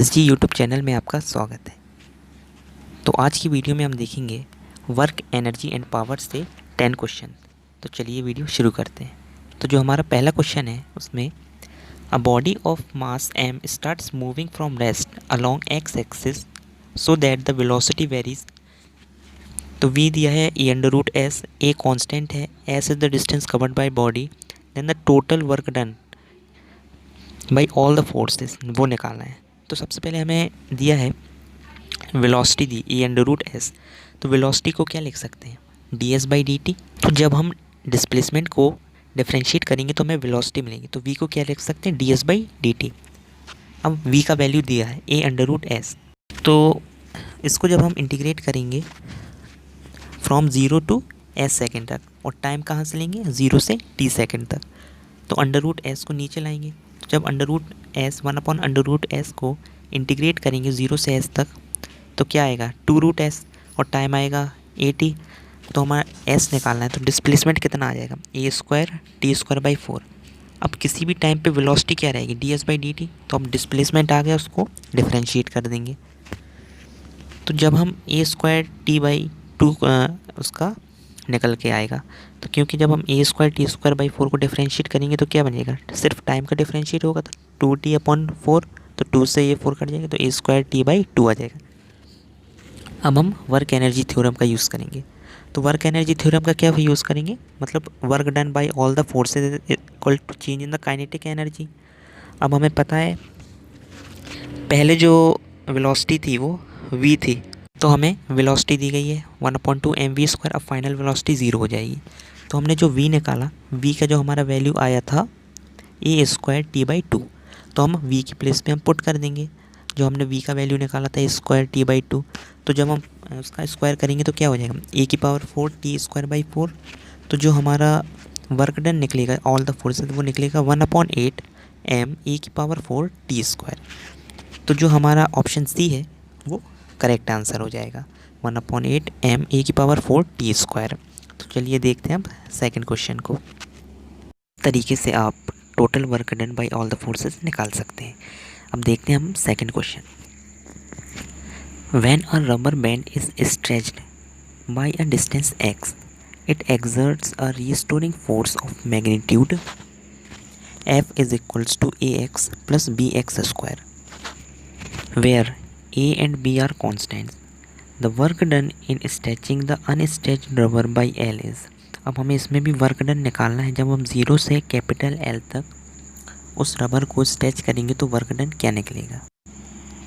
SG YouTube channel में आपका स्वागत है। तो आज की वीडियो में हम देखेंगे वर्क एनर्जी एंड पावर से 10 क्वेश्चन। तो चलिए वीडियो शुरू करते हैं। तो जो हमारा पहला क्वेश्चन है उसमें a body of mass M starts moving from rest along X axis so that the velocity varies. तो वी दिया है e under root S, A constant है, S is the distance covered by body, then the total work done by all the forces वो निकालना है। तो सबसे पहले हमें दिया है वेलोसिटी दी e अंडर रूट एस। तो वेलोसिटी को क्या लिख सकते हैं D S by D T. तो जब हम डिस्प्लेसमेंट को डिफ्रेंशिएट करेंगे तो हमें वेलोसिटी मिलेगी। तो v को क्या लिख सकते हैं D S by D T. अब v का वैल्यू दिया है a अंडर रूट एस। तो इसको जब हम इंटीग्रेट करेंगे फ्रॉम 0 टू s सेकेंड तक, और टाइम कहाँ से लेंगे 0 से t सेकेंड तक, तो अंडर रूट एस को नीचे लाएंगे। जब under root S 1 under root S को इंटीग्रेट करेंगे 0 से s तक तो क्या आएगा 2 रूट एस, और टाइम आएगा 80। तो हमारा s निकालना है। तो डिस्प्लेसमेंट कितना आ जाएगा a square T square by 4। अब किसी भी टाइम पे वेलोसिटी क्या रहेगी D S by D T. तो अब डिस्प्लेसमेंट आ गया, उसको डिफ्रेंशिएट कर देंगे। तो जब हम a स्क्वायर टी बाई 2 उसका निकल के आएगा, तो क्योंकि जब हम a square T square by 4 को डिफ्रेंशिएट करेंगे तो क्या बनेगा सिर्फ टाइम का डिफ्रेंशिएट होगा, तो 2t अपॉन 4, तो 2 से ये 4 कट जाएगा तो a स्क्वायर टी बाई 2 आ जाएगा। अब हम वर्क एनर्जी थ्योरम का यूज़ करेंगे। तो वर्क एनर्जी थ्योरम का क्या यूज़ करेंगे, मतलब work done by all the forces equal to change in the kinetic energy. अब हमें पता है पहले जो वेलोसिटी थी वो v थी, तो हमें वेलोसिटी दी गई है 1/2 mv²। अब फाइनल वेलोसिटी 0 हो जाएगी। तो हमने जो v निकाला, v का जो हमारा वैल्यू आया था a स्क्वायर टी बाई 2, तो हम v की प्लेस पे हम पुट कर देंगे। जो हमने v का वैल्यू निकाला था a स्क्वायर टी बाई 2, तो जब हम उसका स्क्वायर करेंगे तो क्या हो जाएगा a की पावर 4 टी स्क्वायर बाई 4। तो जो हमारा वर्क डन निकलेगा ऑल द फोर्सेज वो निकलेगा 1/8 m a की पावर 4 टी स्क्वायर। तो जो हमारा ऑप्शन सी है वो करेक्ट आंसर हो जाएगा 1/8 m a की पावर 4 टी स्क्वायर। तो चलिए देखते हैं अब सेकंड क्वेश्चन को। तरीके से आप total work done by all the forces निकाल सकते हैं। अब देखते हैं हम second question. When a rubber band is stretched by a distance x, it exerts a restoring force of magnitude F is equals to ax plus bx square, where a and b are constants. The work done in stretching the unstretched rubber by L is। अब हमें इसमें भी work done निकालना है। जब हम 0 से capital L तक उस रबर को स्ट्रेच करेंगे तो वर्क डन क्या निकलेगा।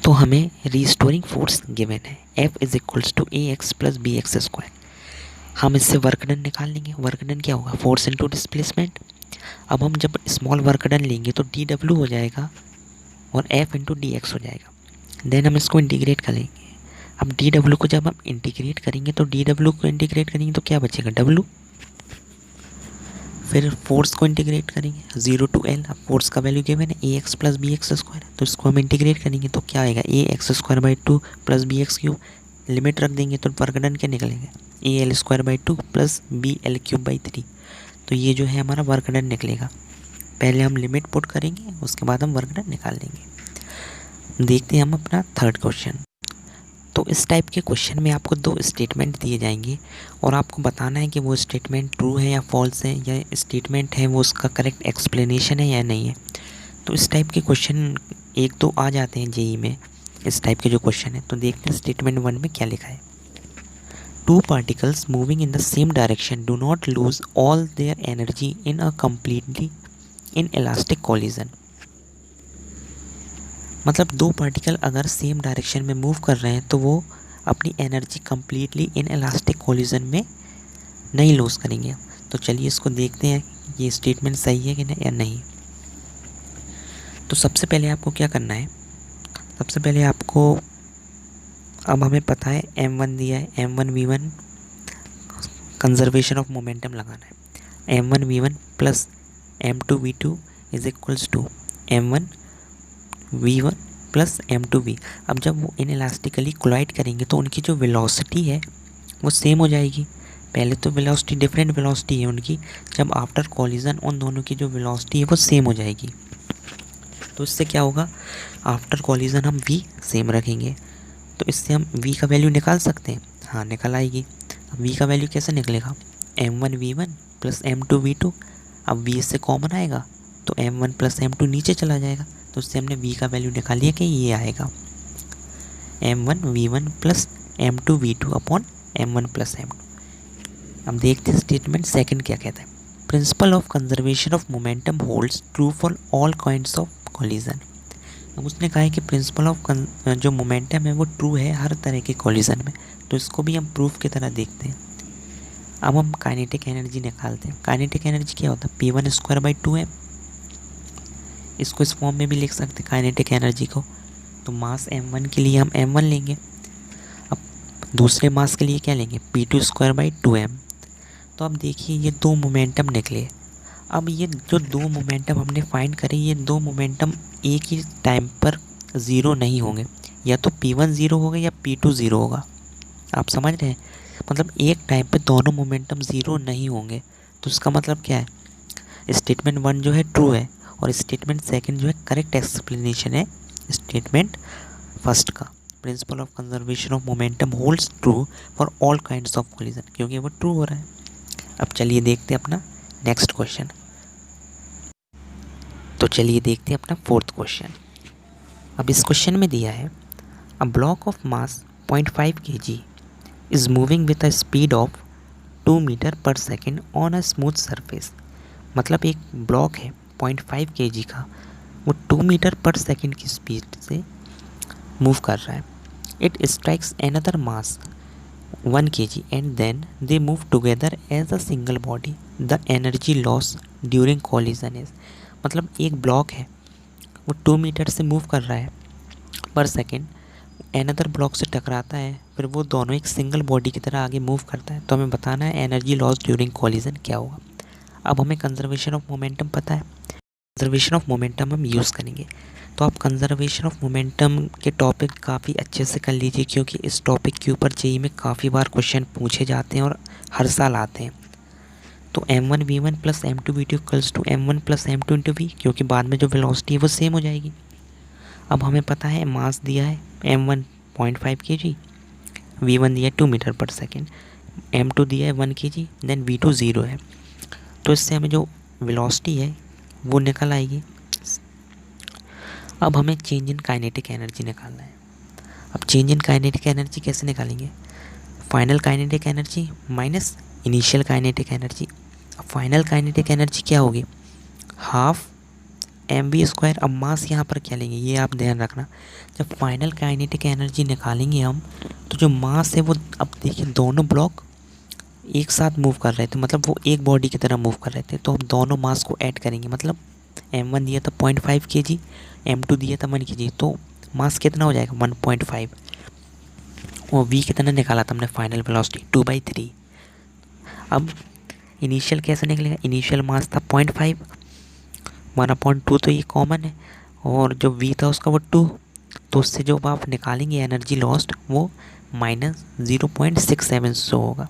तो हमें रिस्टोरिंग फोर्स गिवन है F is equals to A X plus B X square. हम इससे वर्क डन निकाल लेंगे। वर्क डन क्या होगा फोर्स इनटू डिस्प्लेसमेंट। अब हम जब स्मॉल वर्क डन लेंगे तो डी डब्ल्यू हो जाएगा और F इंटू डी एक्स हो जाएगा। देन हम इसको इंटीग्रेट करेंगे। अब डी डब्ल्यू को जब हम इंटीग्रेट करेंगे तो डी डब्ल्यू को इंटीग्रेट करेंगे तो क्या बचेगा डब्ल्यू। फिर फोर्स को इंटीग्रेट करेंगे 0 टू L। अब फोर्स का वैल्यू गिवन है A X plus B X square, तो इसको हम इंटीग्रेट करेंगे तो क्या आएगा A X square by 2 plus B X cube. Limit रख देंगे तो वर्क डन क्या निकलेगा A L square by 2 plus B L cube by 3। तो ये जो है हमारा वर्क डन निकलेगा। पहले हम लिमिट पुट करेंगे, उसके बाद हम वर्क डन निकाल लेंगे। देखते हैं हम अपना थर्ड क्वेश्चन। तो इस टाइप के क्वेश्चन में आपको 2 स्टेटमेंट दिए जाएंगे और आपको बताना है कि वो स्टेटमेंट ट्रू है या फॉल्स है, या स्टेटमेंट है वो उसका करेक्ट एक्सप्लेनेशन है या नहीं है। तो इस टाइप के क्वेश्चन 1-2 आ जाते हैं जेई में, इस टाइप के जो क्वेश्चन है। तो देखते हैं स्टेटमेंट 1 में क्या लिखा है। 2 particles moving in the same direction do not lose all their energy in a completely inelastic collision। मतलब 2 पार्टिकल अगर सेम डायरेक्शन में मूव कर रहे हैं तो वो अपनी energy completely in elastic collision में नहीं लूज़ करेंगे। तो चलिए इसको देखते हैं ये स्टेटमेंट सही है कि नहीं या नहीं। तो सबसे पहले आपको क्या करना है, सबसे पहले आपको अब हमें पता है m1 दिया है, m1 v1 conservation of momentum लगाना है। m1 v1 plus m2 v2 is equals to m1 v1 plus m2v। अब जब वो इनइलास्टिकली कोलाइड करेंगे तो उनकी जो वेलोसिटी है वो सेम हो जाएगी। पहले तो वेलोसिटी डिफरेंट वेलोसिटी है उनकी, जब आफ्टर कॉलिजन उन दोनों की जो वेलोसिटी है वो सेम हो जाएगी। तो इससे क्या होगा, आफ्टर कॉलिजन हम v सेम रखेंगे, तो इससे हम v का वैल्यू निकाल सकते हैं। हाँ, निकल आएगी। अब v का वैल्यू कैसे निकलेगा, m1v1 प्लस m2v2। अब v इससे कॉमन आएगा तो m1 प्लस m2 नीचे चला जाएगा, तो उससे हमने v का वैल्यू निकाल लिया कि ये आएगा m1v1 plus m2v2 upon m1 plus m2। अब देखते हैं स्टेटमेंट सेकंड क्या कहता है। Principle of conservation of momentum holds true for all kinds of collision. अब उसने कहा है कि प्रिंसिपल ऑफ जो मोमेंटम है वो ट्रू है हर तरह के कॉलिजन में, तो इसको भी हम प्रूफ की तरह देखते हैं। अब हम काइनेटिक एनर्जी निकालते हैं। काइनेटिक एनर्जी क्या होता है, p1² m। इसको इस फॉर्म में भी लिख सकते हैं काइनेटिक एनर्जी को। तो मास m1 के लिए हम m1 लेंगे, अब दूसरे मास के लिए क्या लेंगे, p2² m। तो अब देखिए ये दो मोमेंटम निकले। अब ये जो दो मोमेंटम हमने फाइंड करे, ये दो मोमेंटम एक ही टाइम पर ज़ीरो नहीं होंगे, या तो p1 ज़ीरो होगा या p2 ज़ीरो होगा। आप समझ रहे हैं, मतलब एक टाइम पे दोनों मोमेंटम ज़ीरो नहीं होंगे। तो इसका मतलब क्या है, स्टेटमेंट 1 जो है ट्रू है और स्टेटमेंट सेकंड जो है करेक्ट एक्सप्लेनेशन है स्टेटमेंट फर्स्ट का। Principle of conservation of momentum holds true for all kinds of collision, क्योंकि वो ट्रू हो रहा है। अब चलिए देखते हैं अपना नेक्स्ट क्वेश्चन। तो चलिए देखते हैं अपना फोर्थ क्वेश्चन। अब इस क्वेश्चन में दिया है a block of mass 0.5 kg is moving with a speed of 2 metre per second on a smooth surface. मतलब एक ब्लॉक है 0.5 kg का, वो 2 मीटर पर सेकेंड की स्पीड से मूव कर रहा है। It strikes another mass 1 kg and then they move together as a single body. The energy loss during collision is, मतलब एक ब्लॉक है वो 2 मीटर से मूव कर रहा है पर सेकेंड, अनदर ब्लॉक से टकराता है, फिर वो दोनों एक सिंगल बॉडी की तरह आगे मूव करता है। तो हमें बताना है एनर्जी लॉस ड्यूरिंग कॉलिजन क्या होगा। अब हमें कंजर्वेशन ऑफ मोमेंटम पता है, कंजर्वेशन ऑफ मोमेंटम हम यूज़ करेंगे। तो आप कंजर्वेशन ऑफ मोमेंटम के टॉपिक काफ़ी अच्छे से कर लीजिए, क्योंकि इस टॉपिक के ऊपर जेईई में काफ़ी बार क्वेश्चन पूछे जाते हैं और हर साल आते हैं। तो m1v1 plus m2v2 equals to m1 plus m2 into V, क्योंकि बाद में जो वेलोसिटी है वो सेम हो जाएगी। अब हमें पता है मास दिया है m1 0.5 kg, v1 दिया है 2 मीटर पर सेकेंड, m2 दिया है 1 kg, देन v2 ज़ीरो है। तो इससे हमें जो वेलोसिटी है वो निकल आएगी। अब हमें चेंज इन काइनेटिक एनर्जी निकालना है। अब चेंज इन काइनेटिक एनर्जी कैसे निकालेंगे, final kinetic energy minus initial kinetic energy. अब फाइनल काइनेटिक एनर्जी क्या होगी, हाफ mv²। अब मास यहाँ पर क्या लेंगे ये आप ध्यान रखना, जब फाइनल काइनेटिक एनर्जी निकालेंगे हम, तो जो मास है वो, अब देखिए दोनों ब्लॉक एक साथ मूव कर रहे थे, मतलब वो एक बॉडी की तरह मूव कर रहे थे। तो हम दोनों मास को ऐड करेंगे, मतलब m1 दिया था 0.5 kg, m2 दिया था 1 kg, तो मास कितना हो जाएगा 1.5, और v कितना निकाला था हमने फाइनल वेलोसिटी 2/3। अब इनिशियल कैसे निकलेगा, इनिशियल मास था 0.5, 1/2 तो ये कॉमन है, और जो v था उसका वो 2, तो उससे जो आप निकालेंगे एनर्जी लॉस्ट वो -0.67 शो होगा।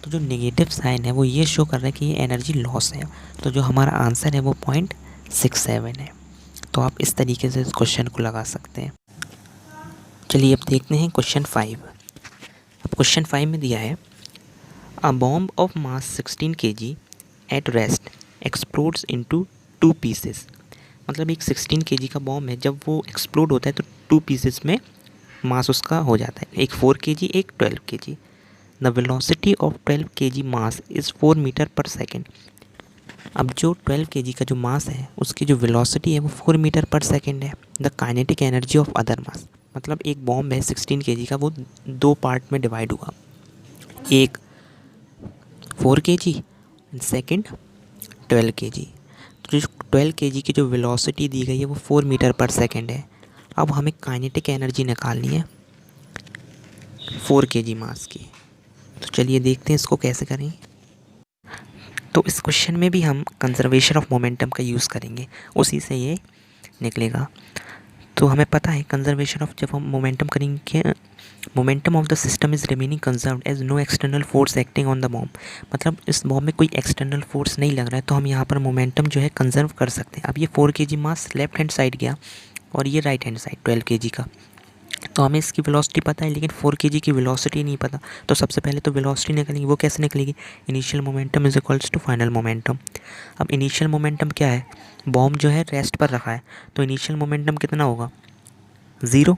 तो जो नेगेटिव साइन है वो ये शो कर रहा है कि ये एनर्जी लॉस है। तो जो हमारा आंसर है वो 0.67 है। तो आप इस तरीके से इस क्वेश्चन को लगा सकते हैं। चलिए अब देखते हैं क्वेश्चन 5। अब क्वेश्चन 5 में दिया है a bomb of mass 16 kg at rest explodes into 2 pieces. मतलब एक 16 kg का बॉम्ब है, जब वो एक्सप्लोड होता है तो 2 पीसेस में मास उसका हो जाता है, एक 4 kg एक 12 kg। The velocity of 12 kg mass is 4 metre per second. अब जो 12 kg का जो मास है उसकी जो वेलोसिटी है वो 4 मीटर पर सेकेंड है। The kinetic energy of other mass, मतलब एक बॉम्ब है 16 kg का, वो 2 पार्ट में डिवाइड हुआ, एक 4 kg एंड सेकेंड 12 kg। तो जो 12 kg की जो वेलोसिटी दी गई है वो 4 मीटर पर सेकेंड है। अब हमें काइनेटिक एनर्जी निकालनी है 4 kg मास की। तो चलिए देखते हैं इसको कैसे करें। तो इस क्वेश्चन में भी हम कंजर्वेशन ऑफ मोमेंटम का यूज़ करेंगे, उसी से ये निकलेगा। तो हमें पता है कंजर्वेशन ऑफ, जब हम मोमेंटम करेंगे momentum of the system is remaining conserved as no external force acting on the bomb. मतलब इस बॉम्ब में कोई एक्सटर्नल फोर्स नहीं लग रहा है, तो हम यहाँ पर मोमेंटम जो है कंजर्व कर सकते हैं। अब ये 4 kg मास लेफ्ट हैंड साइड गया और ये राइट हैंड साइड 12 kg का, तो हमें इसकी वेलोसिटी पता है लेकिन 4 kg की वेलोसिटी नहीं पता। तो सबसे पहले तो वेलोसिटी निकलेगी, वो कैसे निकलेगी? Initial momentum is equals to final momentum. अब इनिशियल मोमेंटम क्या है? बॉम्ब जो है रेस्ट पर रखा है, तो इनिशियल मोमेंटम कितना होगा? 0।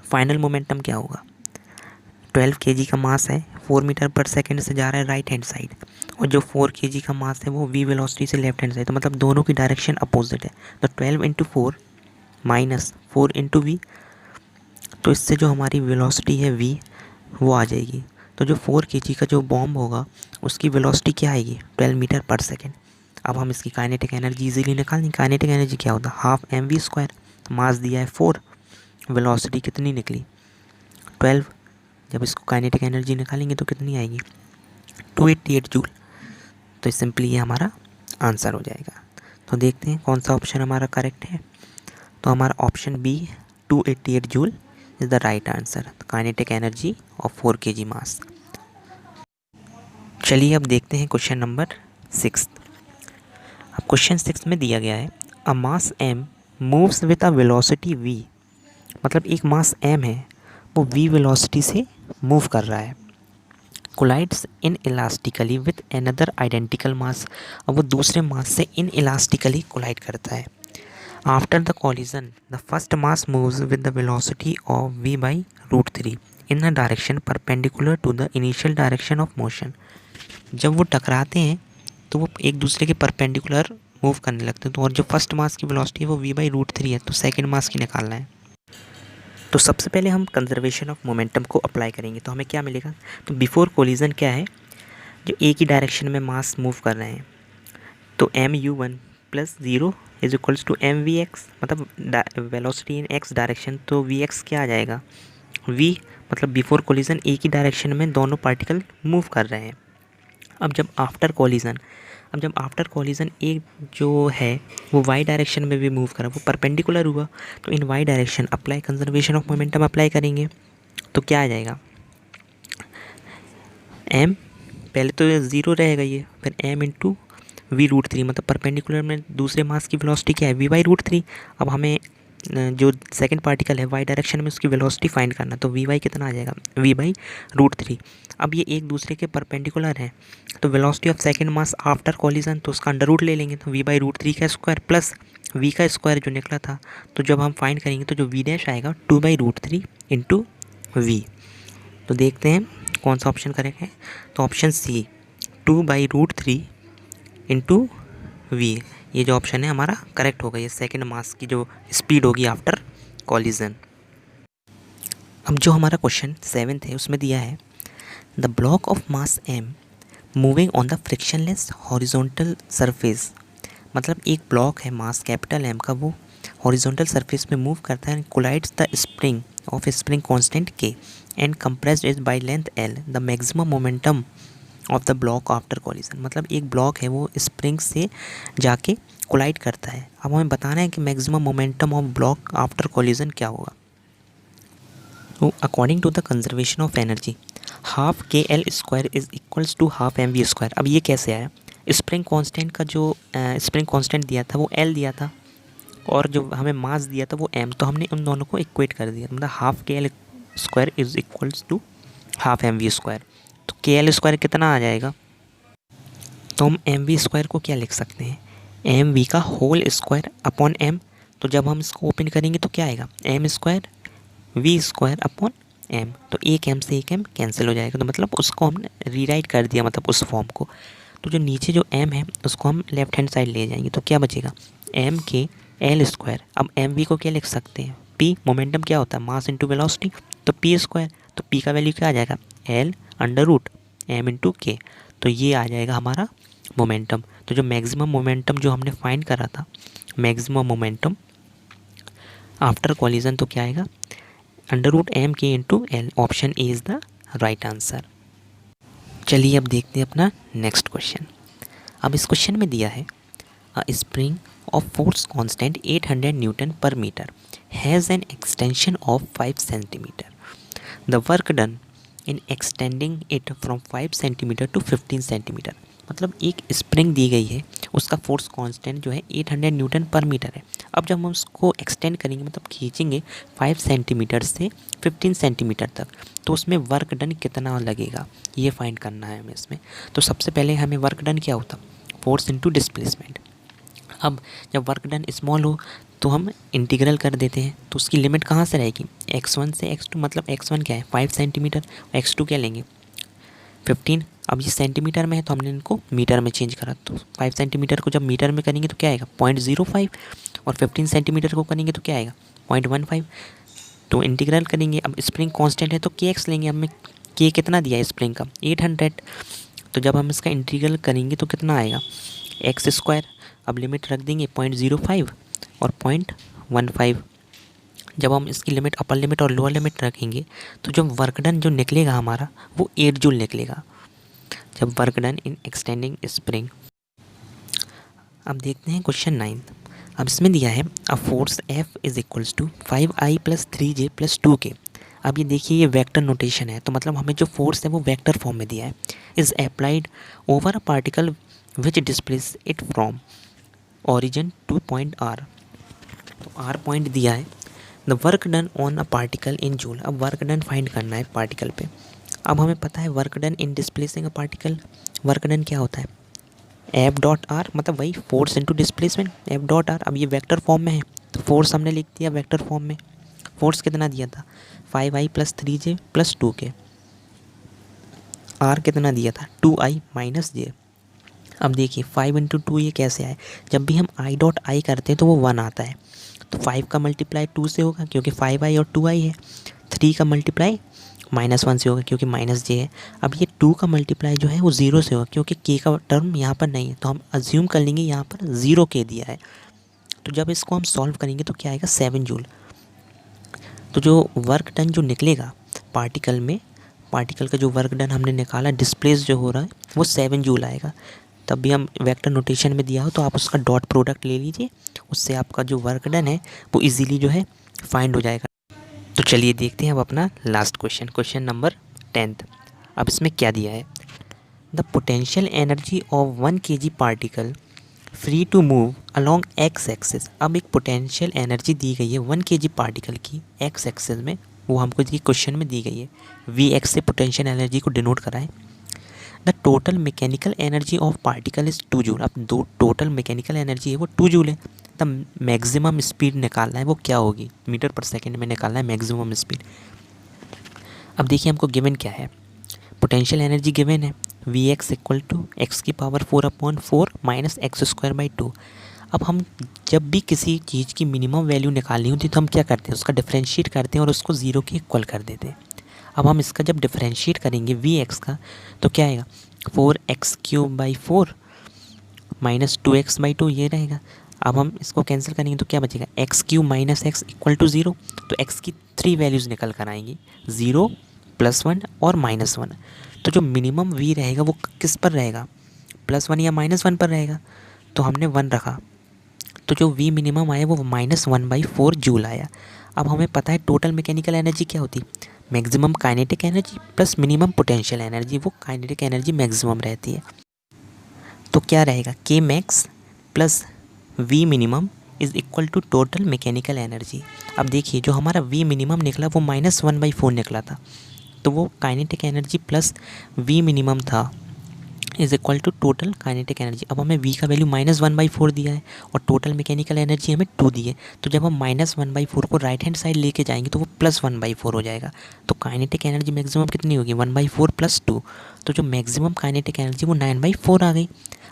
फाइनल मोमेंटम क्या होगा? 12 kg का मास है, 4 मीटर पर सेकेंड से जा रहा है राइट हैंड साइड, और जो 4 kg का मास है वो v वेलोसिटी से लेफ्ट हैंड साइड, तो मतलब दोनों की डायरेक्शन अपोजिट है। तो 12 इंटू 4 माइनस 4 इंटू वी, तो इससे जो हमारी वेलोसिटी है v वो आ जाएगी। तो जो 4 kg का जो बॉम्ब होगा उसकी वेलोसिटी क्या आएगी? 12 मीटर पर सेकेंड। अब हम इसकी काइनेटिक एनर्जी इजीली निकाल लेंगे। काइनेटिक एनर्जी क्या होता है? Half mv²। मास दिया है 4, वेलोसिटी कितनी निकली? 12। जब इसको काइनेटिक एनर्जी निकालेंगे तो कितनी आएगी? 288 जूल। तो सिंपली ये हमारा आंसर हो जाएगा। तो देखते हैं कौन सा ऑप्शन हमारा करेक्ट है। तो हमारा option B 288 joule is the right answer, kinetic energy of 4 kg mass. चलिए अब देखते हैं क्वेश्चन नंबर 6। अब क्वेश्चन 6 में दिया गया है अ मास m moves with a velocity v। मतलब एक मास m है, वो v वेलोसिटी से मूव कर रहा है। Collides inelastically with another identical mass. अब वो दूसरे मास से इन इलास्टिकली कोलाइड करता है। After the collision the first mass moves with the velocity of v by √3 in a direction perpendicular to the initial direction of motion. जब वो टकराते हैं तो वो एक दूसरे के परपेंडिकुलर मूव करने लगते हैं। तो और जो फर्स्ट मास की वेलोसिटी है वो v बाई √3 है, तो सेकेंड मास की निकालना है। तो सबसे पहले हम कंजर्वेशन ऑफ मोमेंटम को अप्लाई करेंगे, तो हमें क्या मिलेगा? तो बिफोर कोलिजन क्या है? जो एक ही डायरेक्शन में मास मूव कर रहे हैं, तो mu1 plus 0 is equals to mvx, मतलब वेलोसिटी इन x डायरेक्शन, तो vx क्या आ जाएगा? v, मतलब बिफोर कोलिजन एक ही डायरेक्शन में दोनों पार्टिकल मूव कर रहे हैं। अब जब आफ्टर कोलिजन एक जो है वो y डायरेक्शन में भी मूव करा, वो परपेंडिकुलर हुआ, तो इन y direction apply conservation of momentum apply करेंगे, तो क्या आ जाएगा? m, पहले तो 0 रहेगा ये, फिर m इंटू v√3, मतलब परपेंडिकुलर में दूसरे मास की वेलोसिटी क्या है? v by √3। अब हमें जो सेकंड पार्टिकल है y डायरेक्शन में उसकी वेलोसिटी फाइंड करना, तो vy कितना आ जाएगा? v by √3। अब ये एक दूसरे के परपेंडिकुलर हैं, तो velocity of second mass after collision, तो उसका अंडर रूट ले लेंगे, तो v बाई √3 का स्क्वायर प्लस v का स्क्वायर जो निकला था, तो जब हम फाइंड करेंगे तो जो v डैश आएगा 2 बाई √3 इंटू v। तो देखते हैं कौन सा ऑप्शन करेक्ट है। तो option C 2 by √3 into V, ये जो ऑप्शन है हमारा करेक्ट होगा। ये सेकंड मास की जो स्पीड होगी आफ्टर कॉलिजन। अब जो हमारा क्वेश्चन 7 है उसमें दिया है the block of mass m moving on the frictionless horizontal surface. मतलब एक ब्लॉक है मास कैपिटल M का, वो हॉरिजॉन्टल सरफेस पे मूव करता है, collides the spring of spring constant k and compressed is by length l the maximum momentum of the block after collision. मतलब एक ब्लॉक है वो स्प्रिंग से जाके कोलाइड करता है। अब हमें बताना है कि maximum momentum of block after collision क्या होगा। तो according to the conservation of energy half KL² is equals to half mv²। अब ये कैसे आया? स्प्रिंग कांस्टेंट का जो स्प्रिंग कांस्टेंट दिया था वो L दिया था, और जो हमें मास दिया था वो m, तो हमने उन दोनों को इक्वेट कर दिया, मतलब half KL² is equals to half mv²। तो KL² कितना आ जाएगा? तो हम mv² को क्या लिख सकते हैं? mv का होल स्क्वायर अपॉन m। तो जब हम इसको ओपन करेंगे तो क्या आएगा? m² v² upon m। तो एक m से एक m कैंसिल हो जाएगा, तो मतलब उसको हमने रीराइट कर दिया, मतलब उस फॉर्म को। तो जो नीचे जो m है उसको हम लेफ्ट हैंड साइड ले जाएंगे, तो क्या बचेगा? m के L²। अब mv को क्या लिख सकते हैं? p, मोमेंटम क्या होता है? मास इंटू वेलोसिटी, तो p²। तो p का वैल्यू क्या आ जाएगा? L under root m into k। तो ये आ जाएगा हमारा मोमेंटम। तो जो मैक्सिमम मोमेंटम जो हमने फाइंड करा था, मैक्सिमम मोमेंटम आफ्टर कॉलिजन, तो क्या आएगा? Under root m k into l। Option A is the right answer. चलिए अब देखते हैं अपना नेक्स्ट क्वेश्चन। अब इस क्वेश्चन में दिया है a spring of force constant 800 newton per metre has an extension of 5 centimetre. The work done in extending it from 5 centimetre to 15 centimetre. मतलब एक स्प्रिंग दी गई है, उसका फोर्स कांस्टेंट जो है 800 न्यूटन पर मीटर है। अब जब हम उसको एक्सटेंड करेंगे मतलब खींचेंगे 5 सेंटीमीटर से 15 सेंटीमीटर तक, तो उसमें वर्क डन कितना लगेगा ये फाइंड करना है हमें इसमें। तो सबसे पहले हमें वर्क डन क्या होता, फोर्स इनटू डिस्प्लेसमेंट। अब जब वर्क डन स्मॉल हो तो हम इंटीग्रल कर देते हैं, तो उसकी लिमिट कहाँ से रहेगी, x1 से x2। मतलब x1 क्या है 5 सेंटीमीटर, x2 क्या लेंगे 15। अब ये सेंटीमीटर में है तो हमने इनको मीटर में चेंज करा, तो 5 सेंटीमीटर को जब मीटर में करेंगे तो क्या आएगा 0.05, और 15 सेंटीमीटर को करेंगे तो क्या आएगा 0.15। तो इंटीग्रल करेंगे, अब स्प्रिंग कांस्टेंट है तो kx लेंगे। हमें k कितना दिया है स्प्रिंग का 800, तो जब हम इसका इंटीग्रल करेंगे तो कितना आएगा एक्स स्क्वायर। अब लिमिट रख देंगे 0.05 और 0.15। जब हम इसकी लिमिट अपर लिमिट और लोअर लिमिट रखेंगे तो जो वर्क डन जो निकलेगा हमारा वो 8 जूल निकलेगा, जब work done in extending spring. अब देखते हैं क्वेश्चन 9। अब इसमें दिया है a force F is equals to 5I + 3J + 2K। अब ये देखिए ये वेक्टर नोटेशन है, तो मतलब हमें जो फोर्स है वो वेक्टर फॉर्म में दिया है। Is applied over a particle which displace it from origin two point R। तो R पॉइंट दिया है। The work done on a particle in joule. अब वर्क डन फाइंड करना है पार्टिकल पे। अब हमें पता है work done in displacing a particle, work done क्या होता है F.R, मतलब वही फोर्स इनटू डिस्प्लेसमेंट F.R। अब ये वेक्टर फॉर्म में है तो फोर्स हमने लिख दिया वेक्टर फॉर्म में। फोर्स कितना दिया था 5I + 3J + 2K। R कितना दिया था 2I - J। अब देखिए 5 × 2 ये कैसे आए, जब भी हम I.I करते हैं तो वो 1 आता है, तो 5 का मल्टीप्लाई 2 से होगा क्योंकि 5I और 2I है। 3 का मल्टीप्लाई -1 से होगा क्योंकि -J है। अब ये 2 का मल्टीप्लाई जो है वो 0 से होगा क्योंकि K का टर्म यहाँ पर नहीं है, तो हम अज्यूम कर लेंगे यहाँ पर 0 K दिया है। तो जब इसको हम सॉल्व करेंगे तो क्या आएगा 7 जूल। तो जो वर्क डन जो निकलेगा पार्टिकल में, पार्टिकल का जो वर्क डन हमने निकाला डिस्प्लेस जो हो रहा है वो 7 जूल आएगा। तब भी हम वेक्टर नोटेशन में दिया हो तो आप उसका डॉट प्रोडक्ट ले लीजिए, उससे आपका जो वर्क डन है वो इजीली जो है फाइंड हो जाएगा। तो चलिए देखते हैं अब अपना लास्ट क्वेश्चन, क्वेश्चन नंबर 10। अब इसमें क्या दिया है, the potential energy of 1 kg particle free to move along X axis. अब एक पोटेंशियल एनर्जी दी गई है 1 kg पार्टिकल की एक्स एक्सिस में, वो हमको ये क्वेश्चन में दी गई है। Vx से पोटेंशियल एनर्जी को डिनोट कराएं। The total mechanical energy of particle is 2 joule. अब दो टोटल मैकेनिकल एनर्जी है वो 2 जूल है। द मैक्सिमम स्पीड निकालना है वो क्या होगी, मीटर पर सेकेंड में निकालना है मैक्सिमम स्पीड। अब देखिए हमको गिवन क्या है, पोटेंशियल एनर्जी गिवन है Vx = x⁴ -x²/2। अब हम जब भी किसी चीज़ की मिनिमम वैल्यू निकालनी होती है तो हम क्या करते हैं, उसका डिफरेंशिएट करते हैं और उसको 0 के इक्वल कर देते हैं। अब हम इसका जब डिफरेंशिएट करेंगे Vx का तो क्या आएगा 4x³ - 2x/2 ये रहेगा। अब हम इसको कैंसिल करेंगे तो क्या बचेगा x³ - x = 0। तो x की 3 वैल्यूज़ निकल कर आएंगी 0, +1 और -1। तो जो मिनिमम v रहेगा वो किस पर रहेगा, +1 या -1 पर रहेगा, तो हमने 1 रखा। तो जो v मिनिमम आया वो -1/4 जूल आया। अब हमें पता है टोटल मैकेनिकल एनर्जी क्या होती है, maximum kinetic energy plus minimum potential energy, वो काइनेटिक एनर्जी मैक्सिमम रहती है। तो क्या रहेगा K max plus V minimum is equal to total mechanical energy. अब देखिए जो हमारा V मिनिमम निकला वो -1/4 निकला था, तो वो kinetic energy plus V minimum था is equal to total kinetic energy. अब हमें V का वैल्यू -1/4 दिया है और टोटल मैकेनिकल एनर्जी हमें 2 दी है, तो जब हम -1/4 को राइट हैंड साइड लेके जाएंगे तो वो +1/4 हो जाएगा। तो काइनेटिक एनर्जी मैक्सिमम कितनी होगी 1/4 + 2, तो जो मैक्सिमम काइनेटिक एनर्जी वो 9/4 आ गई।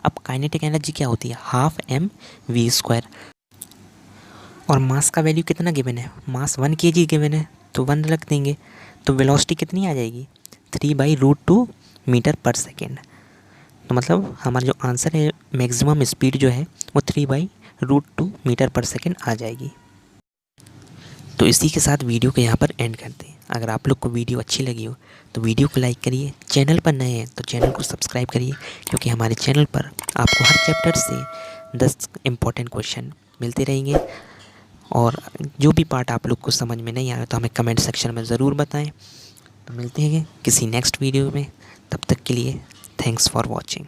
अब काइनेटिक एनर्जी क्या होती है ½ mv²। और मास का वैल्यू कितना गिवन है, मास 1 kg गिवन है तो 1 रख देंगे। तो वेलोसिटी कितनी आ जाएगी 3/√2 मीटर पर सेकेंड। तो मतलब हमारा जो आंसर है मैक्सिमम स्पीड जो है वो 3/√2 मीटर पर सेकेंड आ जाएगी। तो इसी के साथ वीडियो को यहाँ पर एंड करते हैं। अगर आप लोग को वीडियो अच्छी लगी हो तो वीडियो को लाइक करिए, चैनल पर नए हैं तो चैनल को सब्सक्राइब करिए, क्योंकि हमारे चैनल पर आपको हर चैप्टर से 10 इम्पोर्टेंट क्वेश्चन मिलते रहेंगे। और जो भी पार्ट आप लोग को समझ में नहीं आया तो हमें कमेंट सेक्शन में ज़रूर बताएं। तो मिलते हैं किसी नेक्स्ट वीडियो में, तब तक के लिए थैंक्स फॉर वॉचिंग।